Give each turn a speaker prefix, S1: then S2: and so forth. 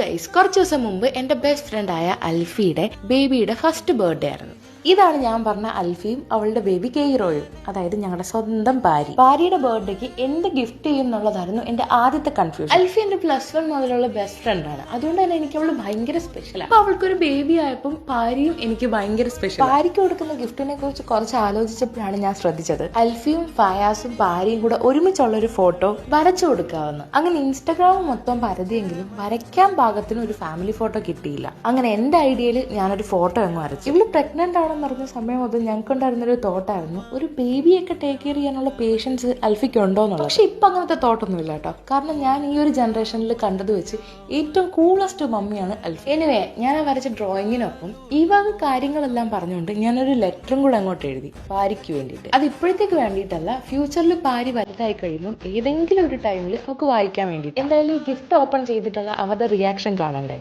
S1: Guys, കുറച്ച് ദിവസം മുമ്പ് എൻ്റെ ബെസ്റ്റ് ഫ്രണ്ടായ അൽഫിയുടെ ബേബിയുടെ ഫസ്റ്റ് ബർത്ത്ഡേ ആയിരുന്നു. ഇതാണ് ഞാൻ പറഞ്ഞ അൽഫിയും അവളുടെ ബേബി കെയ്റോയും, അതായത് ഞങ്ങളുടെ സ്വന്തം ഭാര്യയുടെ ബർത്ത്ഡേക്ക് എന്ത് ഗിഫ്റ്റ് ചെയ്യും എന്നുള്ളതായിരുന്നു എന്റെ ആദ്യത്തെ കൺഫ്യൂഷൻ. അൽഫി എന്റെ +1 മുതലുള്ള ബെസ്റ്റ് ഫ്രണ്ടാണ്, അതുകൊണ്ട് തന്നെ എനിക്ക് അവള് ഭയങ്കര സ്പെഷ്യലാണ്. അപ്പൊ അവൾക്കൊരു ബേബി ആയപ്പോൾ ഭാര്യയും എനിക്ക് ഭയങ്കര സ്പെഷ്യൽ. ഭാര്യയ്ക്ക് കൊടുക്കുന്ന ഗിഫ്റ്റിനെ കുറിച്ച് കുറച്ച് ആലോചിച്ചപ്പോഴാണ് ഞാൻ ശ്രദ്ധിച്ചത് അൽഫിയും ഫയാസും ഭാര്യയും കൂടെ ഒരുമിച്ചുള്ള ഒരു ഫോട്ടോ വരച്ചു കൊടുക്കാവുന്ന. അങ്ങനെ ഇൻസ്റ്റാഗ്രാം മൊത്തം പരതിയെങ്കിലും വരയ്ക്കാൻ പാകത്തിന് ഒരു ഫാമിലി ഫോട്ടോ കിട്ടിയില്ല. അങ്ങനെ എന്റെ ഐഡിയയിൽ ഞാനൊരു ഫോട്ടോ അങ്ങ് വരച്ചു. ഇവള് പ്രഗ്നന്റ് ആണ് പറഞ്ഞ സമയം മുതൽ ഞങ്ങൾക്കുണ്ടായിരുന്നൊരു തോട്ടായിരുന്നു ഒരു ബേബിയൊക്കെ ടേക്ക് കെയർ ചെയ്യാനുള്ള പേഷ്യൻസ് അൽഫിക്ക് ഉണ്ടോ എന്നുള്ളത്. പക്ഷെ ഇപ്പൊ അങ്ങനത്തെ തോട്ടൊന്നും ഇല്ല കേട്ടോ, കാരണം ഞാൻ ഈ ഒരു ജനറേഷനിൽ കണ്ടത് വെച്ച് ഏറ്റവും കൂളസ്റ്റ് മമ്മിയാണ് അൽഫി. എനിവേ, ഞാൻ ആ വരച്ച ഡ്രോയിങ്ങിനൊപ്പം ഈ വക കാര്യങ്ങളെല്ലാം പറഞ്ഞുകൊണ്ട് ഞാനൊരു ലെറ്ററും കൂടെ അങ്ങോട്ട് എഴുതി ഭാര്യയ്ക്ക് വേണ്ടിയിട്ട്. അത് ഇപ്പോഴത്തേക്ക് വേണ്ടിയിട്ടല്ല, ഫ്യൂച്ചറിൽ ഭാര്യ വലുതായി കഴിയുമ്പോൾ ഏതെങ്കിലും ഒരു ടൈമിൽ നമുക്ക് വായിക്കാൻ വേണ്ടിയിട്ട്. എന്തായാലും ഗിഫ്റ്റ് ഓപ്പൺ ചെയ്തിട്ടുള്ള അവരുടെ റിയാക്ഷൻ കാണണ്ടേ.